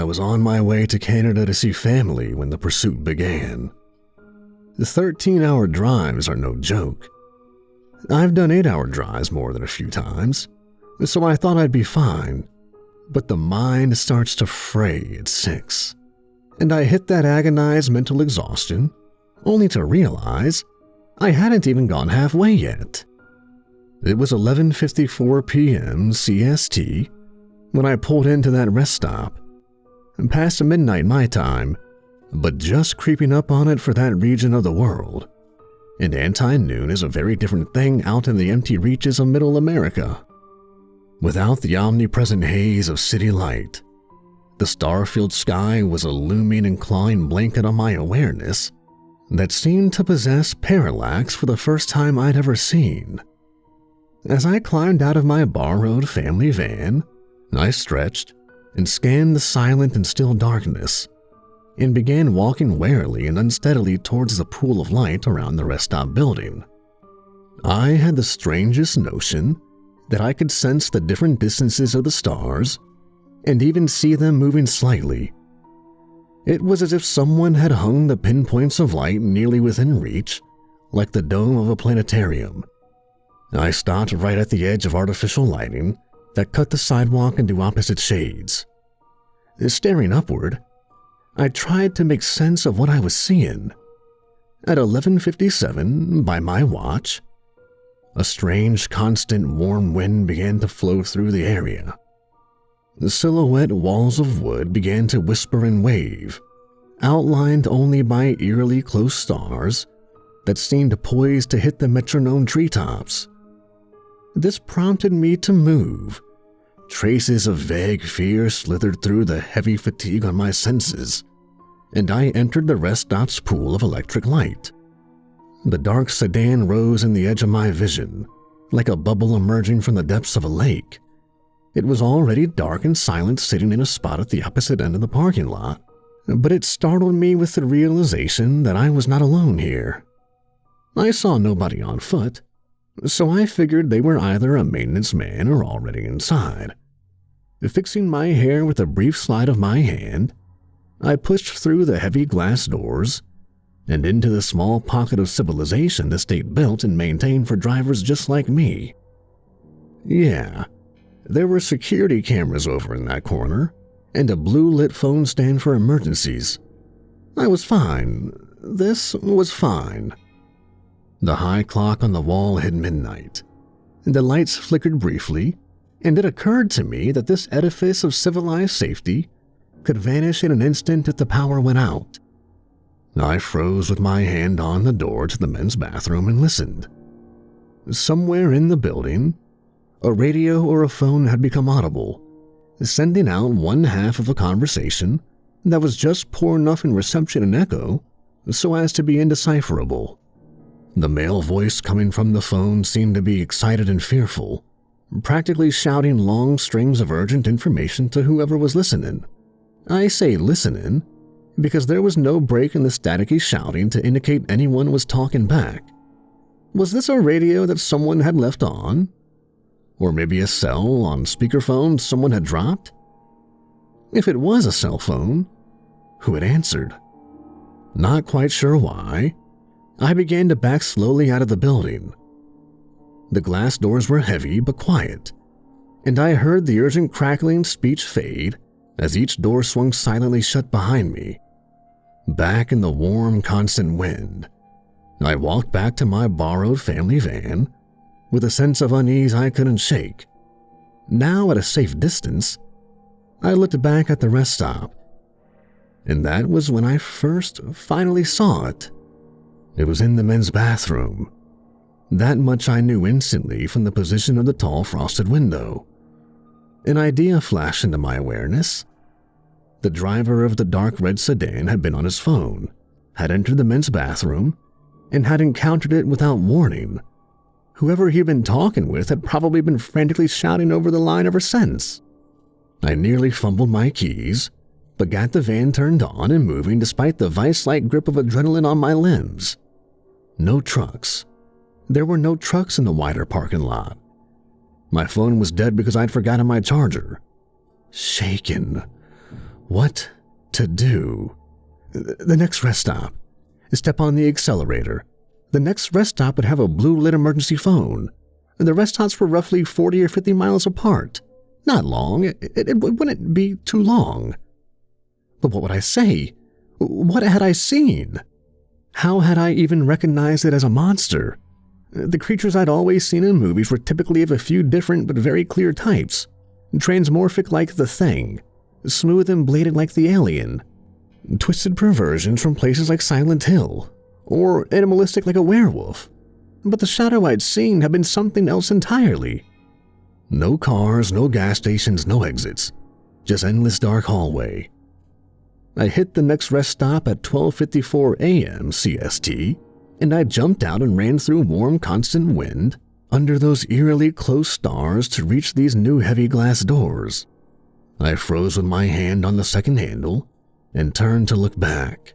I was on my way to Canada to see family when the pursuit began. The 13-hour drives are no joke. I've done 8-hour drives more than a few times, so I thought I'd be fine. But the mind starts to fray at 6, and I hit that agonized mental exhaustion, only to realize I hadn't even gone halfway yet. It was 11:54 p.m. CST when I pulled into that rest stop, past midnight my time, but just creeping up on it for that region of the world. And anti-noon is a very different thing out in the empty reaches of Middle America. Without the omnipresent haze of city light, the star-filled sky was a looming and clawing blanket on my awareness that seemed to possess parallax for the first time I'd ever seen. As I climbed out of my borrowed family van, I stretched and scanned the silent and still darkness, and began walking warily and unsteadily towards the pool of light around the rest stop building. I had the strangest notion that I could sense the different distances of the stars and even see them moving slightly. It was as if someone had hung the pinpoints of light nearly within reach, like the dome of a planetarium. I stopped right at the edge of artificial lighting that cut the sidewalk into opposite shades. Staring upward, I tried to make sense of what I was seeing. At 11:57, by my watch, a strange, constant, warm wind began to flow through the area. The silhouette walls of wood began to whisper and wave, outlined only by eerily close stars that seemed poised to hit the metronome treetops. This prompted me to move. Traces of vague fear slithered through the heavy fatigue on my senses, and I entered the rest stop's pool of electric light. The dark sedan rose in the edge of my vision, like a bubble emerging from the depths of a lake. It was already dark and silent, sitting in a spot at the opposite end of the parking lot, but it startled me with the realization that I was not alone here. I saw nobody on foot, so I figured they were either a maintenance man or already inside. Fixing my hair with a brief slide of my hand, I pushed through the heavy glass doors and into the small pocket of civilization the state built and maintained for drivers just like me. Yeah, there were security cameras over in that corner and a blue-lit phone stand for emergencies. I was fine. This was fine. The high clock on the wall hit midnight. The lights flickered briefly, and it occurred to me that this edifice of civilized safety could vanish in an instant if the power went out. I froze with my hand on the door to the men's bathroom and listened. Somewhere in the building, a radio or a phone had become audible, sending out one half of a conversation that was just poor enough in reception and echo so as to be indecipherable. The male voice coming from the phone seemed to be excited and fearful, practically shouting long strings of urgent information to whoever was listening. I say listening because there was no break in the staticky shouting to indicate anyone was talking back. Was this a radio that someone had left on? Or maybe a cell on speakerphone someone had dropped? If it was a cell phone, who had answered? Not quite sure why, I began to back slowly out of the building. The glass doors were heavy but quiet, and I heard the urgent crackling speech fade as each door swung silently shut behind me. Back in the warm, constant wind, I walked back to my borrowed family van with a sense of unease I couldn't shake. Now at a safe distance, I looked back at the rest stop, and that was when I first finally saw it. It was in the men's bathroom. That much I knew instantly from the position of the tall frosted window. An idea flashed into my awareness. The driver of the dark red sedan had been on his phone, had entered the men's bathroom, and had encountered it without warning. Whoever he'd been talking with had probably been frantically shouting over the line ever since. I nearly fumbled my keys, but got the van turned on and moving despite the vice-like grip of adrenaline on my limbs. No trucks. There were no trucks in the wider parking lot. My phone was dead because I'd forgotten my charger. Shaken. What to do? The next rest stop. Step on the accelerator. The next rest stop would have a blue lit emergency phone. The rest stops were roughly 40 or 50 miles apart. Not long. It wouldn't be too long. But what would I say? What had I seen? How had I even recognized it as a monster? The creatures I'd always seen in movies were typically of a few different but very clear types. Transmorphic like the Thing, smooth and bladed like the Alien, twisted perversions from places like Silent Hill, or animalistic like a werewolf. But the shadow I'd seen had been something else entirely. No cars, no gas stations, no exits. Just endless dark hallway. I hit the next rest stop at 12:54 a.m. CST, and I jumped out and ran through warm, constant wind under those eerily close stars to reach these new heavy glass doors. I froze with my hand on the second handle and turned to look back.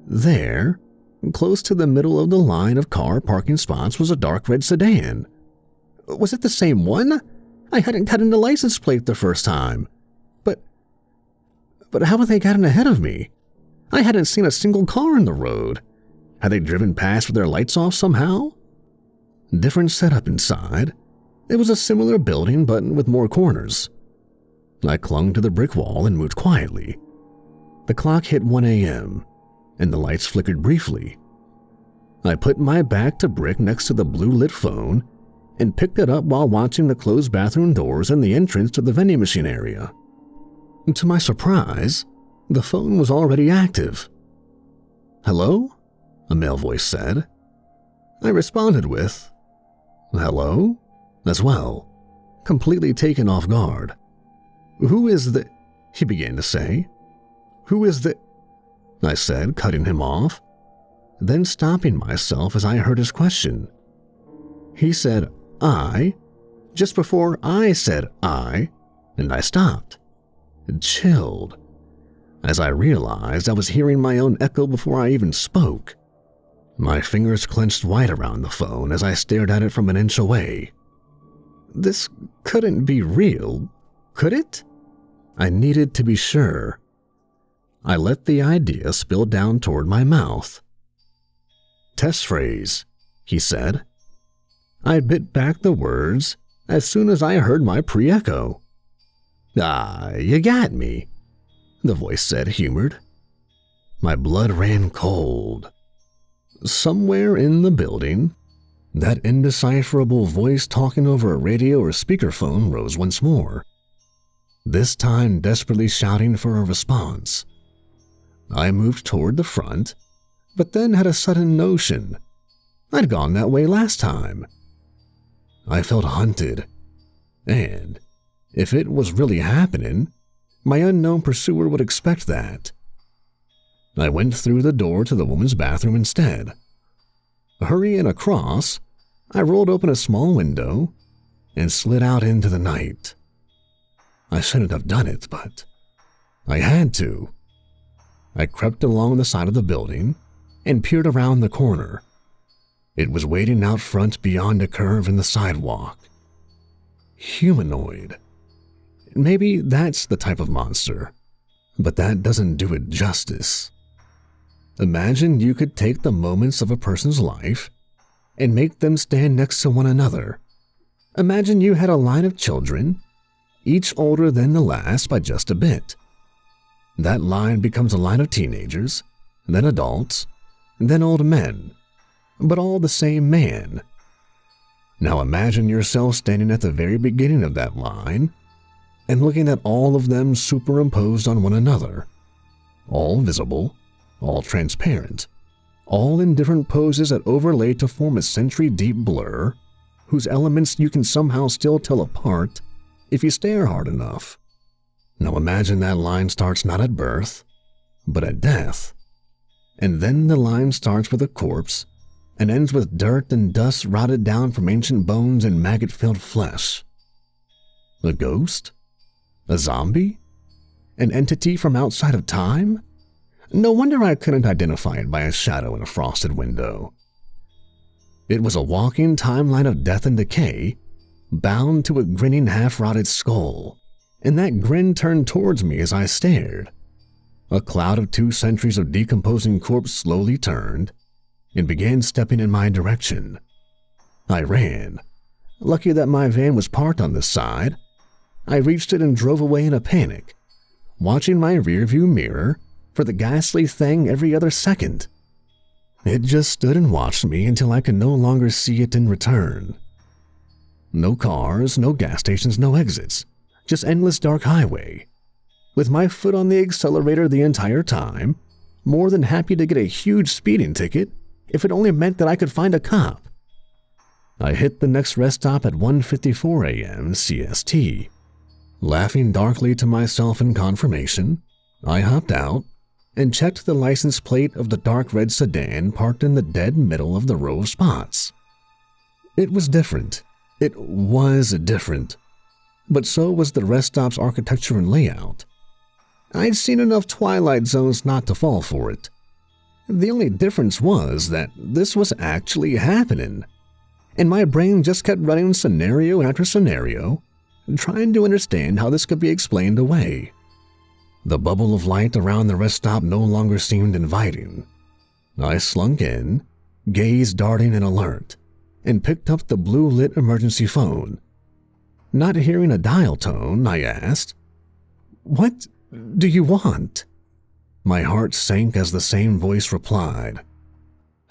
There, close to the middle of the line of car parking spots, was a dark red sedan. Was it the same one? I hadn't gotten the license plate the first time. But how had they gotten ahead of me? I hadn't seen a single car in the road. Had they driven past with their lights off somehow? Different setup inside. It was a similar building, but with more corners. I clung to the brick wall and moved quietly. The clock hit 1 a.m., and the lights flickered briefly. I put my back to brick next to the blue-lit phone and picked it up while watching the closed bathroom doors and the entrance to the vending machine area. To my surprise, the phone was already active. "Hello?" a male voice said. I responded with, "Hello?" as well, completely taken off guard. "Who is the—" he began to say. "Who is the—" I said, cutting him off, then stopping myself as I heard his question. He said, "I," just before I said "I," and I stopped. Chilled, as I realized I was hearing my own echo before I even spoke. My fingers clenched wide around the phone as I stared at it from an inch away. This couldn't be real, could it? I needed to be sure. I let the idea spill down toward my mouth. "Test phrase," he said. I bit back the words as soon as I heard my pre-echo. "Ah, you got me," the voice said, humored. My blood ran cold. Somewhere in the building, that indecipherable voice talking over a radio or speakerphone rose once more, this time desperately shouting for a response. I moved toward the front, but then had a sudden notion. I'd gone that way last time. I felt hunted, and if it was really happening, my unknown pursuer would expect that. I went through the door to the woman's bathroom instead. Hurrying across, I rolled open a small window and slid out into the night. I shouldn't have done it, but I had to. I crept along the side of the building and peered around the corner. It was waiting out front beyond a curve in the sidewalk. Humanoid. Maybe that's the type of monster, but that doesn't do it justice. Imagine you could take the moments of a person's life and make them stand next to one another. Imagine you had a line of children, each older than the last by just a bit. That line becomes a line of teenagers, then adults, then old men, but all the same man. Now imagine yourself standing at the very beginning of that line and looking at all of them superimposed on one another, all visible, all transparent, all in different poses that overlay to form a century-deep blur whose elements you can somehow still tell apart if you stare hard enough. Now imagine that line starts not at birth, but at death, and then the line starts with a corpse and ends with dirt and dust rotted down from ancient bones and maggot-filled flesh. A ghost? A zombie? An entity from outside of time? No wonder I couldn't identify it by a shadow in a frosted window. It was a walking timeline of death and decay, bound to a grinning half-rotted skull, and that grin turned towards me as I stared. A cloud of 2 centuries of decomposing corpse slowly turned and began stepping in my direction. I ran. Lucky that my van was parked on this side. I reached it and drove away in a panic, watching my rearview mirror for the ghastly thing every other second. It just stood and watched me until I could no longer see it in return. No cars, no gas stations, no exits, just endless dark highway. With my foot on the accelerator the entire time, more than happy to get a huge speeding ticket if it only meant that I could find a cop. I hit the next rest stop at 1:54 a.m. CST. Laughing darkly to myself in confirmation, I hopped out and checked the license plate of the dark red sedan parked in the dead middle of the row of spots. It was different. It was different. But so was the rest stop's architecture and layout. I'd seen enough Twilight Zones not to fall for it. The only difference was that this was actually happening, and my brain just kept running scenario after scenario, trying to understand how this could be explained away. The bubble of light around the rest stop no longer seemed inviting. I slunk in, gaze darting and alert, and picked up the blue-lit emergency phone. Not hearing a dial tone, I asked, "What do you want?" My heart sank as the same voice replied,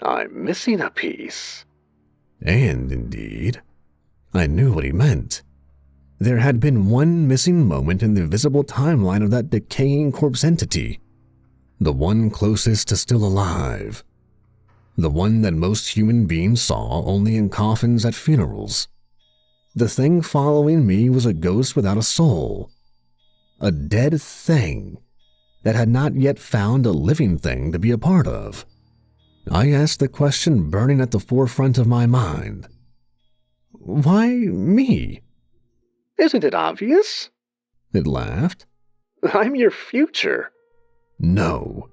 "I'm missing a piece." And indeed, I knew what he meant. There had been one missing moment in the visible timeline of that decaying corpse entity, the one closest to still alive, the one that most human beings saw only in coffins at funerals. The thing following me was a ghost without a soul, a dead thing that had not yet found a living thing to be a part of. I asked the question burning at the forefront of my mind. "Why me?" "Isn't it obvious?" It laughed. "I'm your future." No.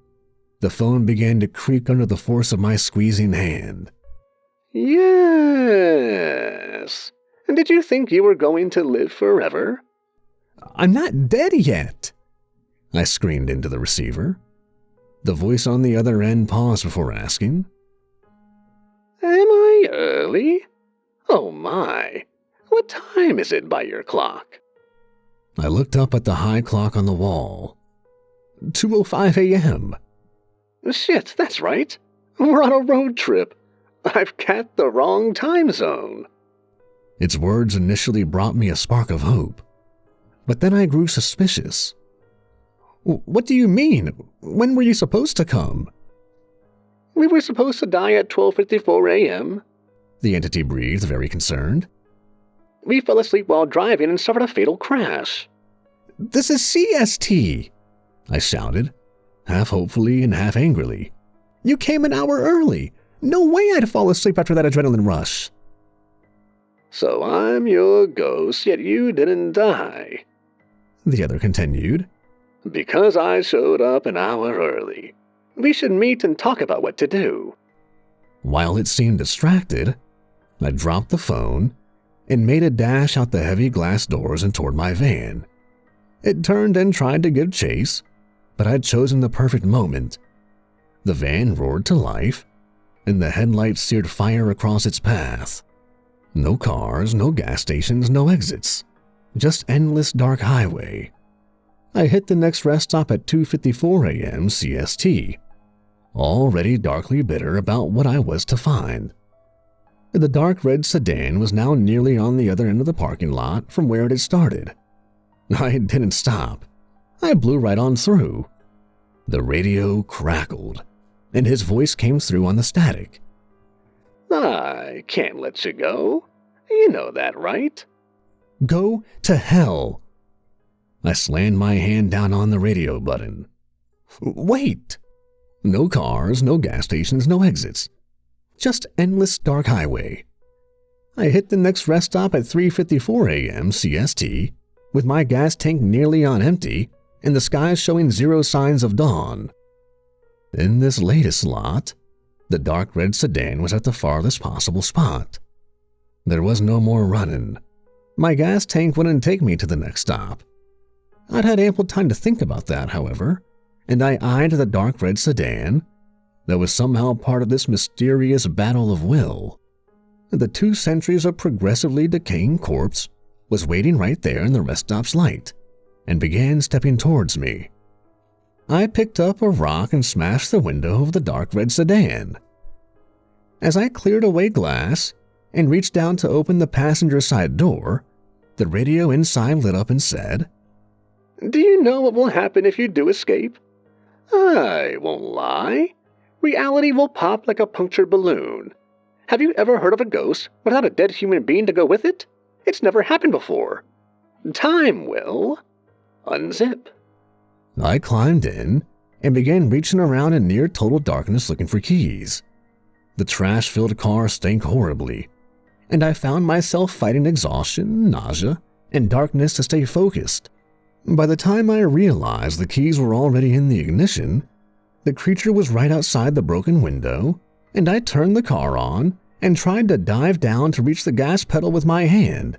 The phone began to creak under the force of my squeezing hand. "Yes. Did you think you were going to live forever?" "I'm not dead yet," I screamed into the receiver. The voice on the other end paused before asking, "Am I early? Oh my. What time is it by your clock?" I looked up at the high clock on the wall. 2:05 a.m. "Shit, that's right. We're on a road trip. I've got the wrong time zone." Its words initially brought me a spark of hope, but then I grew suspicious. "What do you mean? When were you supposed to come?" "We were supposed to die at 12:54 a.m., the entity breathed, very concerned. "We fell asleep while driving and suffered a fatal crash." "This is CST!" I shouted, half hopefully and half angrily. "You came an hour early. No way I'd fall asleep after that adrenaline rush." "So I'm your ghost, yet you didn't die," the other continued. "Because I showed up an hour early. We should meet and talk about what to do." While it seemed distracted, I dropped the phone and made a dash out the heavy glass doors and toward my van. It turned and tried to give chase, but I'd chosen the perfect moment. The van roared to life, and the headlights seared fire across its path. No cars, no gas stations, no exits. Just endless dark highway. I hit the next rest stop at 2:54 a.m. CST, already darkly bitter about what I was to find. The dark red sedan was now nearly on the other end of the parking lot from where it had started. I didn't stop. I blew right on through. The radio crackled, and his voice came through on the static. "I can't let you go. You know that, right?" "Go to hell." I slammed my hand down on the radio button. "Wait!" No cars, no gas stations, no exits. Just endless dark highway. I hit the next rest stop at 3:54 a.m. CST, with my gas tank nearly on empty and the skies showing zero signs of dawn. In this latest lot, the dark red sedan was at the farthest possible spot. There was no more running. My gas tank wouldn't take me to the next stop. I'd had ample time to think about that, however, and I eyed the dark red sedan that was somehow part of this mysterious battle of will. The 2 centuries of progressively decaying corpse was waiting right there in the rest stop's light and began stepping towards me. I picked up a rock and smashed the window of the dark red sedan. As I cleared away glass and reached down to open the passenger side door, the radio inside lit up and said, "Do you know what will happen if you do escape? I won't lie. Reality will pop like a punctured balloon. Have you ever heard of a ghost without a dead human being to go with it? It's never happened before. Time will unzip." I climbed in and began reaching around in near total darkness looking for keys. The trash-filled car stank horribly, and I found myself fighting exhaustion, nausea, and darkness to stay focused. By the time I realized the keys were already in the ignition, the creature was right outside the broken window, and I turned the car on and tried to dive down to reach the gas pedal with my hand.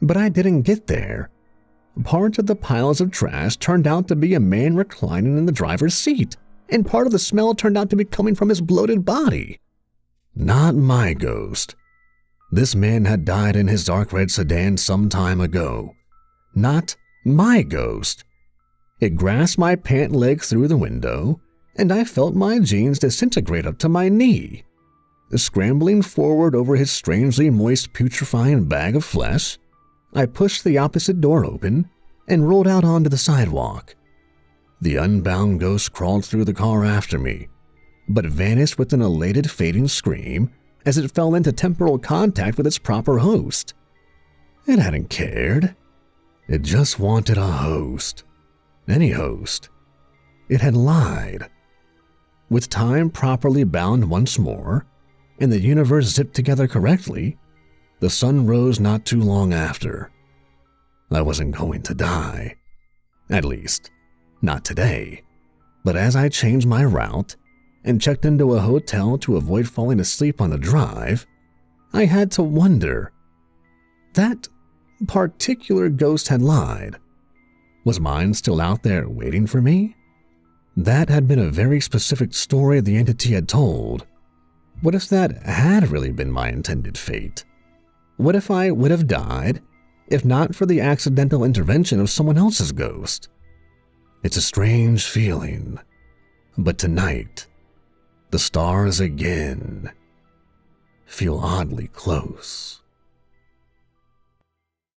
But I didn't get there. Part of the piles of trash turned out to be a man reclining in the driver's seat, and part of the smell turned out to be coming from his bloated body. Not my ghost. This man had died in his dark red sedan some time ago. Not my ghost. It grasped my pant leg through the window, and I felt my jeans disintegrate up to my knee. Scrambling forward over his strangely moist, putrefying bag of flesh, I pushed the opposite door open and rolled out onto the sidewalk. The unbound ghost crawled through the car after me, but vanished with an elated fading scream as it fell into temporal contact with its proper host. It hadn't cared. It just wanted a host. Any host. It had lied. With time properly bound once more, and the universe zipped together correctly, the sun rose not too long after. I wasn't going to die. At least, not today. But as I changed my route and checked into a hotel to avoid falling asleep on the drive, I had to wonder. That particular ghost had lied. Was mine still out there waiting for me? That had been a very specific story the entity had told. What if that had really been my intended fate? What if I would have died if not for the accidental intervention of someone else's ghost? It's a strange feeling. But tonight, the stars again feel oddly close.